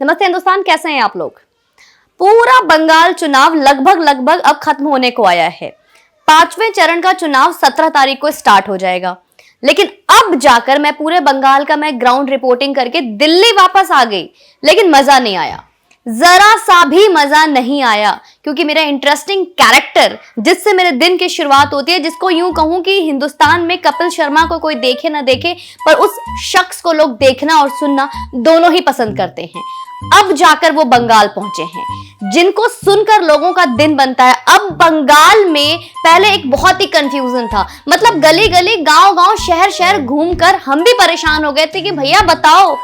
नमस्ते हिंदुस्तान, कैसे हैं आप लोग। पूरा बंगाल चुनाव लगभग अब खत्म होने को आया है। 5वें चरण का चुनाव 17 तारीख को स्टार्ट हो जाएगा। लेकिन अब जाकर मैं पूरे बंगाल का ग्राउंड रिपोर्टिंग करके दिल्ली वापस आ गई, लेकिन मजा नहीं आया, जरा सा भी मजा नहीं आया। क्योंकि मेरा इंटरेस्टिंग कैरेक्टर जिससे मेरे दिन की शुरुआत होती है, जिसको यूं कहूं कि हिंदुस्तान में कपिल शर्मा को कोई देखे ना देखे, पर उस शख्स को लोग देखना और सुनना दोनों ही पसंद करते हैं। अब जाकर वो बंगाल पहुंचे हैं, जिनको सुनकर लोगों का दिन बनता है। अब बंगाल में पहले एक बहुत ही कंफ्यूजन था, मतलब गली गली गांव गांव शहर शहर घूमकर हम भी परेशान हो गए थे कि भैया बताओ,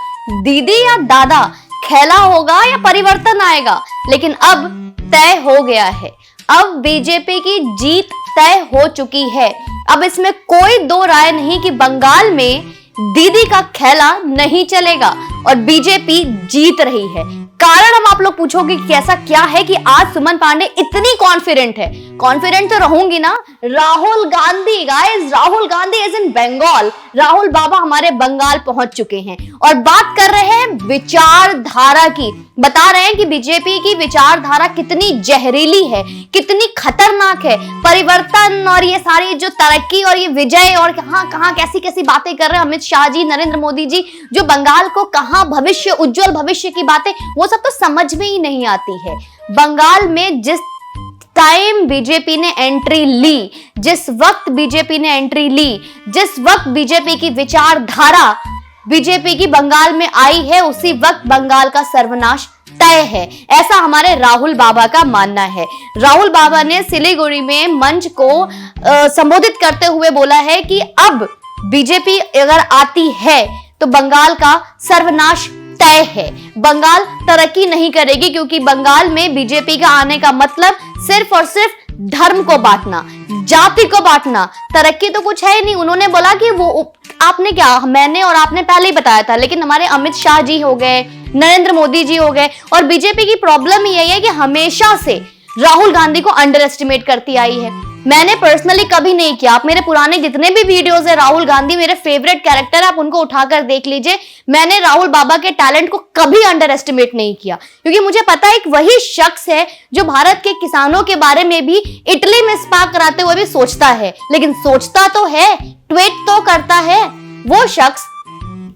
दीदी या दादा, खेला होगा या परिवर्तन आएगा। लेकिन अब तय हो गया है, अब बीजेपी की जीत तय हो चुकी है। अब इसमें कोई दो राय नहीं कि बंगाल में दीदी का खेला नहीं चलेगा और बीजेपी जीत रही है। कारण हम आप लोग पूछोगे कि ऐसा क्या है कि आज सुमन पांडे इतनी कॉन्फिडेंट है। कॉन्फिडेंट तो रहूंगी ना, Rahul Gandhi, guys, Rahul Gandhi is in Bengal. Rahul बाबा हमारे बंगाल पहुंच चुके हैं और बात कर रहे हैं विचारधारा की। बता रहे हैं कि बीजेपी की विचारधारा कितनी जहरीली है, कितनी खतरनाक है। परिवर्तन और ये सारी जो तरक्की और ये विजय और कहां कैसी कैसी बातें कर रहे हैं अमित शाह जी, नरेंद्र मोदी जी, जो बंगाल को कहां भविष्य, उज्जवल भविष्य की बातें, वो सब तो समझ में ही नहीं आती है। बंगाल में जिस टाइम बीजेपी ने एंट्री ली, जिस वक्त बीजेपी ने एंट्री ली, जिस वक्त बीजेपी की विचारधारा बीजेपी की बंगाल में आई है, उसी वक्त बंगाल का सर्वनाश तय है, ऐसा हमारे राहुल बाबा का मानना है। राहुल बाबा ने सिलीगुड़ी में मंच को संबोधित करते हुए बोला है कि अब बीजेपी अगर आती है तो बंगाल का सर्वनाश तय है। बंगाल तरक्की नहीं करेगी, क्योंकि बंगाल में बीजेपी का आने का मतलब सिर्फ और सिर्फ धर्म को बांटना, जाति को बांटना, तरक्की तो कुछ है ही नहीं। उन्होंने बोला कि वो आपने क्या, मैंने और आपने पहले ही बताया था, लेकिन हमारे अमित शाह जी हो गए, नरेंद्र मोदी जी हो गए, और बीजेपी की प्रॉब्लम ही यही है कि हमेशा से राहुल गांधी को अंडर एस्टिमेट करती आई है। मैंने पर्सनली कभी नहीं किया। आप मेरे पुराने जितने भी वीडियोस है, राहुल गांधी मेरे फेवरेट कैरेक्टर, आप उनको उठाकर देख लीजिए। मैंने राहुल बाबा के टैलेंट को कभी अंडर एस्टिमेट नहीं किया, क्योंकि मुझे पता है एक वही शख्स है जो भारत के किसानों के बारे में भी इटली में स्पा कराते हुए भी सोचता है, लेकिन सोचता तो है, ट्वीट तो करता है। वो शख्स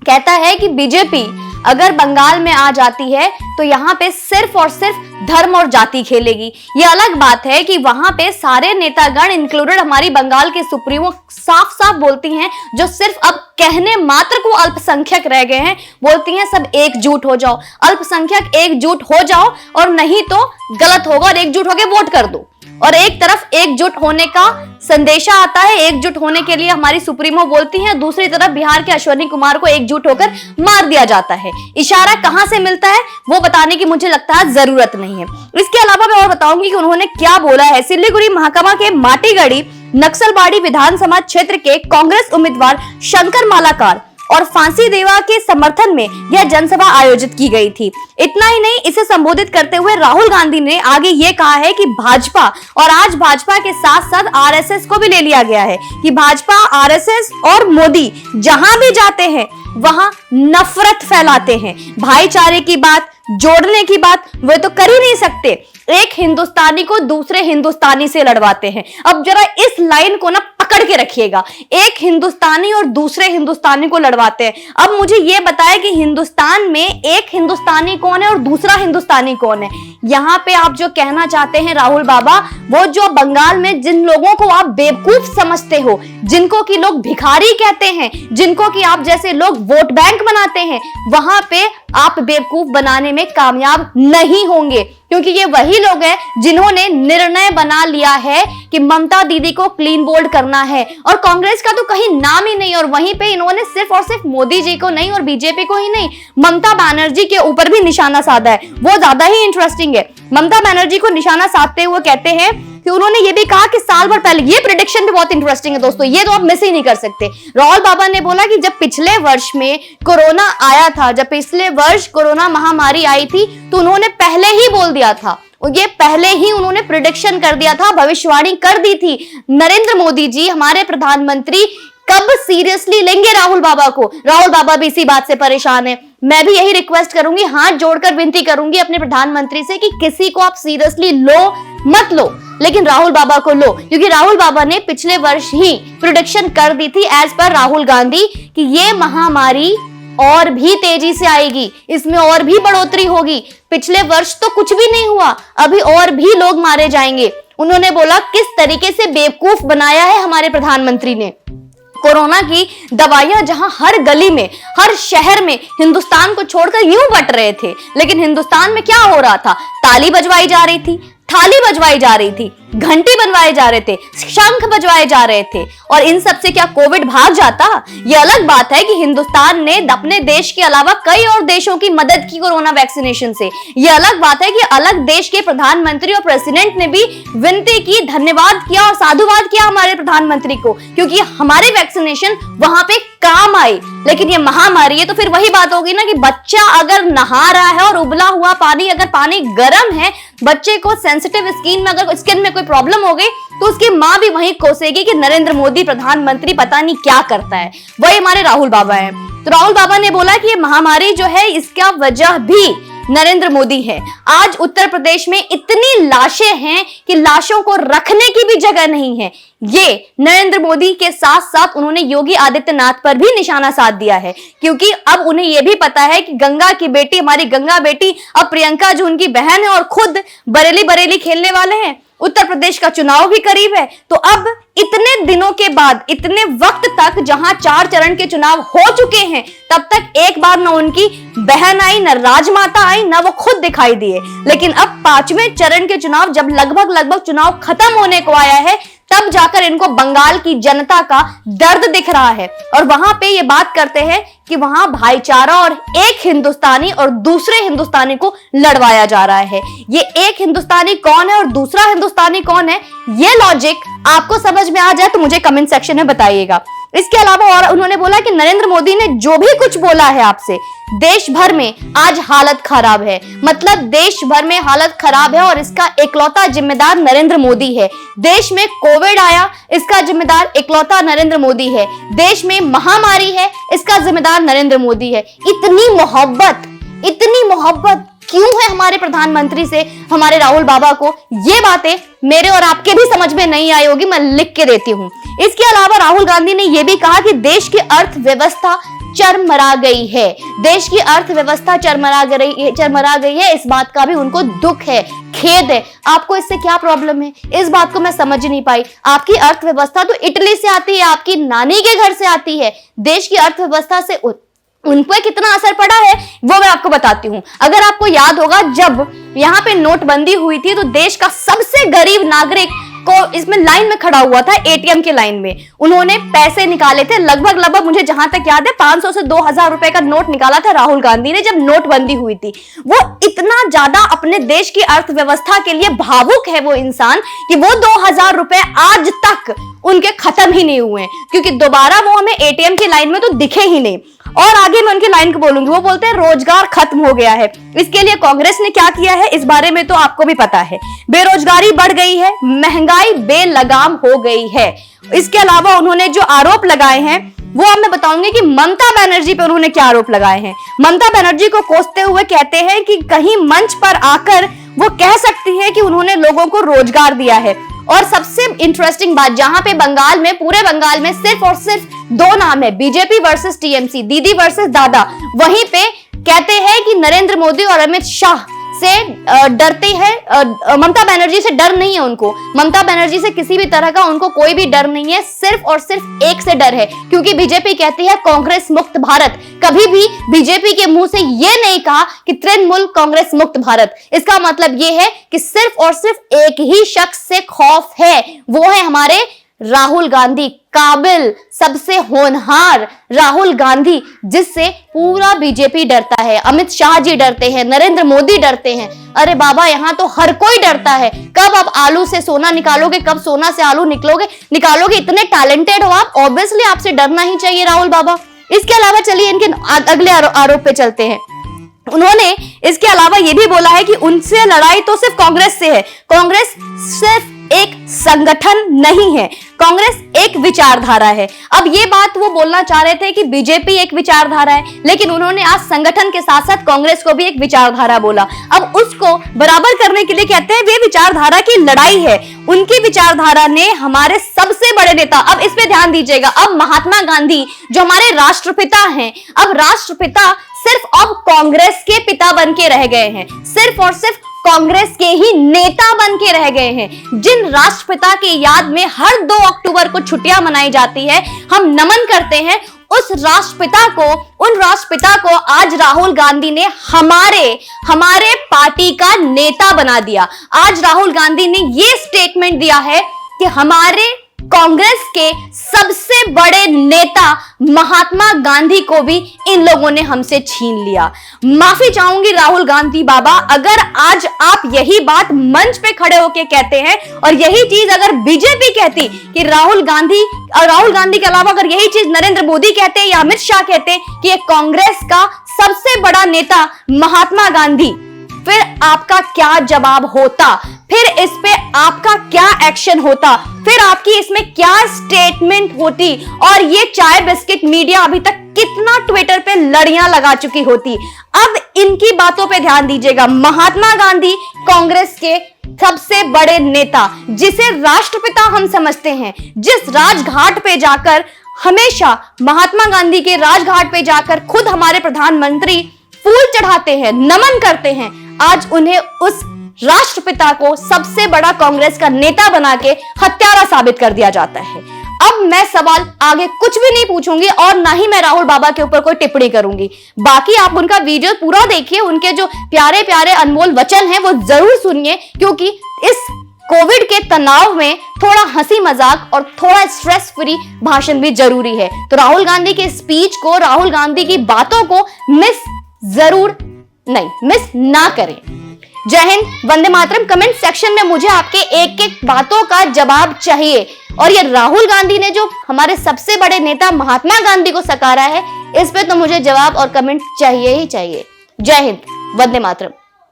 कहता है कि बीजेपी अगर बंगाल में आ जाती है तो यहाँ पे सिर्फ और सिर्फ धर्म और जाति खेलेगी। ये अलग बात है कि वहां पे सारे नेतागण इंक्लूडेड हमारी बंगाल के सुप्रीमो साफ साफ बोलती हैं, जो सिर्फ अब कहने मात्र को अल्पसंख्यक रह गए हैं, बोलती हैं सब एकजुट हो जाओ, अल्पसंख्यक एकजुट हो जाओ और नहीं तो गलत होगा, और एकजुट होकर वोट कर दो। और एक तरफ एकजुट होने का संदेशा आता है, एकजुट होने के लिए हमारी सुप्रीमो बोलती हैं, दूसरी तरफ बिहार के अश्विनी कुमार को एकजुट होकर मार दिया जाता है। इशारा कहां से मिलता है वो बताने की मुझे लगता है जरूरत नहीं है। इसके अलावा मैं और बताऊंगी कि उन्होंने क्या बोला है। सिलीगुड़ी महाकमा के माटीगढ़ी नक्सलबाड़ी विधानसभा क्षेत्र के कांग्रेस उम्मीदवार शंकर मालाकार और फांसी देवा के समर्थन में यह जनसभा आयोजित की गई थी। इतना ही नहीं, इसे संबोधित करते हुए राहुल गांधी ने आगे ये कहा है कि भाजपा, और आज भाजपा के साथ साथ आरएसएस को भी ले लिया गया है, कि भाजपा, आरएसएस और मोदी जहां भी जाते हैं वहां नफरत फैलाते हैं। भाईचारे की बात, जोड़ने की बात वे तो कर ही नहीं सकते, एक हिंदुस्तानी को दूसरे हिंदुस्तानी से लड़वाते हैं। अब जरा इस लाइन को ना पकड़ के रखिएगा, एक हिंदुस्तानी और दूसरे हिंदुस्तानी को लड़वाते हैं। अब मुझे यह बताएं कि हिंदुस्तान में एक हिंदुस्तानी कौन है और दूसरा हिंदुस्तानी कौन है। यहाँ पे आप जो कहना चाहते हैं राहुल बाबा, वो जो बंगाल में जिन लोगों को आप बेवकूफ समझते हो, जिनको कि लोग भिखारी कहते हैं, जिनको कि आप जैसे लोग वोट बैंक बनाते हैं, वहां पे आप बेवकूफ बनाने में कामयाब नहीं होंगे, क्योंकि ये वही लोग हैं जिन्होंने निर्णय बना लिया है कि ममता दीदी को क्लीन बोल्ड करना है, और कांग्रेस का तो कहीं नाम ही नहीं। और वहीं पे इन्होंने सिर्फ और सिर्फ मोदी जी को नहीं और बीजेपी को ही नहीं, ममता बनर्जी के ऊपर भी निशाना साधा है। वो ज्यादा ही इंटरेस्टिंग है। ममता बनर्जी को निशाना साधते हुए कहते हैं कि उन्होंने ये भी कहा कि साल भर पहले, ये प्रेडिक्शन भी बहुत इंटरेस्टिंग है दोस्तों, ये तो आप मिस ही नहीं कर सकते। राहुल बाबा ने बोला कि जब पिछले वर्ष में कोरोना आया था, जब पिछले वर्ष कोरोना महामारी आई थी, तो उन्होंने पहले ही बोल दिया था, ये पहले ही उन्होंने प्रेडिक्शन कर दिया था, भविष्यवाणी कर दी थी। नरेंद्र मोदी जी हमारे प्रधानमंत्री कब सीरियसली लेंगे राहुल बाबा को? राहुल बाबा भी इसी बात से परेशान है। मैं भी यही रिक्वेस्ट करूंगी, हाथ जोड़कर विनती करूंगी अपने प्रधानमंत्री से कि किसी को आप सीरियसली लो मत लो, लेकिन राहुल बाबा को लो, क्योंकि राहुल बाबा ने पिछले वर्ष ही प्रेडिक्शन कर दी थी एज पर राहुल गांधी कि ये महामारी और भी तेजी से आएगी, इसमें और भी बढ़ोतरी होगी। पिछले वर्ष तो कुछ भी नहीं हुआ, अभी और भी लोग मारे जाएंगे। उन्होंने बोला किस तरीके से बेवकूफ बनाया है हमारे प्रधानमंत्री ने। कोरोना की दवाइयां जहां हर गली में, हर शहर में हिंदुस्तान को छोड़कर यूं बट रहे थे, लेकिन हिंदुस्तान में क्या हो रहा था? ताली बजवाई जा रही थी, थाली बजवाई जा रही थी, घंटी बनवाए जा रहे थे, शंख बजवाए जा रहे थे, और इन सब से क्या कोविड भाग जाता? ये अलग बात है कि हिंदुस्तान ने अपने देश के अलावा कई और देशों की मदद की कोरोना वैक्सीनेशन से। ये अलग बात है कि अलग देश के प्रधानमंत्री और प्रेसिडेंट ने भी विनती की, धन्यवाद किया और साधुवाद किया हमारे प्रधानमंत्री को, क्योंकि हमारे वैक्सीनेशन वहां पे काम आई। लेकिन ये महामारी है तो फिर वही बात होगी ना कि बच्चा अगर नहा रहा है और उबला हुआ पानी, अगर पानी गर्म है, बच्चे को सेंसिटिव स्किन में, अगर स्किन में कोई प्रॉब्लम हो गई तो उसकी मां भी वहीं कोसेगी कि नरेंद्र मोदी प्रधानमंत्री पता नहीं क्या करता है। वही हमारे राहुल बाबा हैं। तो राहुल बाबा ने बोला कि ये महामारी जो है इसका वजह भी नरेंद्र मोदी है। आज उत्तर प्रदेश में इतनी लाशें हैं कि लाशों को रखने की भी जगह नहीं है। ये नरेंद्र मोदी के साथ साथ उन्होंने योगी आदित्यनाथ पर भी निशाना साध दिया है, क्योंकि अब उन्हें यह भी पता है कि गंगा की बेटी, हमारी गंगा बेटी, अब प्रियंका जो उनकी बहन है और खुद बरेली खेलने वाले हैं। उत्तर प्रदेश का चुनाव भी करीब है, तो अब इतने दिनों के बाद, इतने वक्त तक जहां 4 चरण के चुनाव हो चुके हैं, तब तक एक बार न उनकी बहन आई, न राजमाता आई, न वो खुद दिखाई दिए। लेकिन अब 5वें चरण के चुनाव जब लगभग चुनाव खत्म होने को आया है, तब जाकर इनको बंगाल की जनता का दर्द दिख रहा है। और वहां पे ये बात करते हैं कि वहां भाईचारा और एक हिंदुस्तानी और दूसरे हिंदुस्तानी को लड़वाया जा रहा है। ये एक हिंदुस्तानी कौन है और दूसरा हिंदुस्तानी कौन है, ये लॉजिक आपको समझ में आ जाए तो मुझे कमेंट सेक्शन में बताइएगा। इसके अलावा और उन्होंने बोला कि नरेंद्र मोदी ने जो भी कुछ बोला है आपसे, देश भर में आज हालत खराब है, मतलब देश भर में हालत खराब है और इसका इकलौता जिम्मेदार नरेंद्र मोदी है। देश में कोविड आया, इसका जिम्मेदार इकलौता नरेंद्र मोदी है। देश में महामारी है, इसका जिम्मेदार नरेंद्र मोदी है। इतनी मोहब्बत क्यों है हमारे प्रधानमंत्री से, हमारे राहुल बाबा को? ये बातें मेरे और आपके भी समझ में नहीं आई होगी, मैं लिख के देती हूं। इसके अलावा राहुल गांधी ने यह भी कहा कि देश की अर्थव्यवस्था चरमरा गई है। देश की अर्थव्यवस्था चरमरा गई है, इस बात का भी उनको दुख है, खेद है। आपको इससे क्या प्रॉब्लम है, इस बात को मैं समझ नहीं पाई। आपकी अर्थव्यवस्था तो इटली से आती है, आपकी नानी के घर से आती है। देश की अर्थव्यवस्था से उन पर कितना असर पड़ा है वो मैं आपको बताती हूँ। अगर आपको याद होगा, जब यहाँ पे नोटबंदी हुई थी तो देश का सबसे गरीब नागरिक को इसमें लाइन में खड़ा हुआ था, एटीएम के लाइन में। उन्होंने पैसे निकाले थे, लगभग मुझे जहां तक याद है 500 से 2000 रुपए का नोट निकाला था राहुल गांधी ने, जब नोटबंदी हुई थी। वो इतना ज्यादा अपने देश की अर्थव्यवस्था के लिए भावुक है वो इंसान कि वो 2000 रुपए आज तक उनके खत्म ही नहीं हुए, क्योंकि दोबारा वो हमें एटीएम की लाइन में तो दिखे ही नहीं। और आगे मैं उनकी लाइन को बोलूंगी, वो बोलते हैं रोजगार खत्म हो गया है। इसके लिए कांग्रेस ने क्या किया है इस बारे में तो आपको भी पता है। बेरोजगारी बढ़ गई है, महंगाई बेलगाम हो गई है। इसके अलावा उन्होंने जो आरोप लगाए हैं वो अब मैं बताऊंगी कि ममता बनर्जी पर उन्होंने क्या आरोप लगाए हैं। ममता बनर्जी को कोसते हुए कहते हैं कि कहीं मंच पर आकर वो कह सकती है कि उन्होंने लोगों को रोजगार दिया है। और सबसे इंटरेस्टिंग बात, जहां पे बंगाल में, पूरे बंगाल में सिर्फ और सिर्फ 2 नाम है, बीजेपी वर्सेस टीएमसी, दीदी वर्सेस दादा। वहीं पे कहते हैं कि नरेंद्र मोदी और अमित शाह से डरते हैं, ममता बनर्जी से डर नहीं है उनको। ममता बनर्जी से किसी भी तरह का उनको कोई भी डर नहीं है, सिर्फ और सिर्फ एक से डर है, क्योंकि बीजेपी कहती है कांग्रेस मुक्त भारत। कभी भी बीजेपी के मुंह से ये नहीं कहा कि तृणमूल कांग्रेस मुक्त भारत। इसका मतलब ये है कि सिर्फ और सिर्फ एक ही शख्स से खौफ है, वो है हमारे राहुल गांधी, काबिल, सबसे होनहार राहुल गांधी, जिससे पूरा बीजेपी डरता है। अमित शाह जी डरते हैं, नरेंद्र मोदी डरते हैं। अरे बाबा, यहाँ तो हर कोई डरता है। कब आप आलू से सोना निकालोगे, कब सोना से आलू निकालोगे? इतने टैलेंटेड हो आप, ऑब्वियसली आपसे डरना ही चाहिए राहुल बाबा। इसके अलावा चलिए इनके अगले आरोप पे चलते हैं। उन्होंने इसके अलावा यह भी बोला है कि उनसे लड़ाई तो सिर्फ कांग्रेस से है। कांग्रेस सिर्फ एक संगठन नहीं है, कांग्रेस एक विचारधारा है। अब ये बात वो बोलना चाह रहे थे कि बीजेपी एक विचारधारा है, लेकिन उन्होंने आज संगठन के साथ साथ कांग्रेस को भी एक विचारधारा बोला। अब उसको बराबर करने के लिए कहते हैं वे विचारधारा की लड़ाई है। उनकी विचारधारा ने हमारे सबसे बड़े नेता, अब इस पे ध्यान दीजिएगा, अब महात्मा गांधी जो हमारे राष्ट्रपिता हैं, अब राष्ट्रपिता सिर्फ अब कांग्रेस के पिता बन के रह गए हैं, सिर्फ और सिर्फ कांग्रेस के ही नेता बन के रह गए हैं। जिन राष्ट्रपिता की याद में हर 2 अक्टूबर को छुट्टियां मनाई जाती है, हम नमन करते हैं उन राष्ट्रपिता को आज राहुल गांधी ने हमारे पार्टी का नेता बना दिया। आज राहुल गांधी ने यह स्टेटमेंट दिया है कि हमारे कांग्रेस के सबसे बड़े नेता महात्मा गांधी को भी इन लोगों ने हमसे छीन लिया। माफी चाहूंगी राहुल गांधी बाबा, अगर आज आप यही बात मंच पे खड़े होके कहते हैं और यही चीज अगर बीजेपी कहती कि राहुल गांधी के अलावा अगर यही चीज नरेंद्र मोदी कहते या अमित शाह कहते कि ये कांग्रेस का सबसे बड़ा नेता महात्मा गांधी, फिर आपका क्या जवाब होता, फिर इस पे आपका क्या एक्शन होता, फिर आपकी इसमें क्या स्टेटमेंट होती, और ये चाय बिस्किट मीडिया अभी तक कितना ट्विटर पे लड़ियां लगा चुकी होती। अब इनकी बातों पे ध्यान दीजिएगा। महात्मा गांधी कांग्रेस के सबसे बड़े नेता, जिसे राष्ट्रपिता हम समझते हैं, जिस राजघाट पे जाकर हमेशा महात्मा गांधी के राजघाट पे जाकर खुद हमारे प्रधानमंत्री फूल चढ़ाते हैं, नमन करते हैं, आज उन्हें उस राष्ट्रपिता को सबसे बड़ा कांग्रेस का नेता बना के हत्यारा साबित कर दिया जाता है। अब मैं सवाल आगे कुछ भी नहीं पूछूंगी और ना ही मैं राहुल बाबा के ऊपर कोई टिप्पणी करूंगी। बाकी आप उनका वीडियो पूरा देखिए, उनके जो प्यारे प्यारे अनमोल वचन हैं वो जरूर सुनिए, क्योंकि इस कोविड के तनाव में थोड़ा हंसी मजाक और थोड़ा स्ट्रेस फ्री भाषण भी जरूरी है। तो राहुल गांधी के स्पीच को, राहुल गांधी की बातों को मिस ना करें। जय हिंद, वंदे मातरम। कमेंट सेक्शन में मुझे आपके एक एक बातों का जवाब चाहिए। और ये राहुल गांधी ने जो हमारे सबसे बड़े नेता महात्मा गांधी को सकारा है, इस पे तो मुझे जवाब और कमेंट चाहिए ही चाहिए। जय हिंद, वंदे मातरम।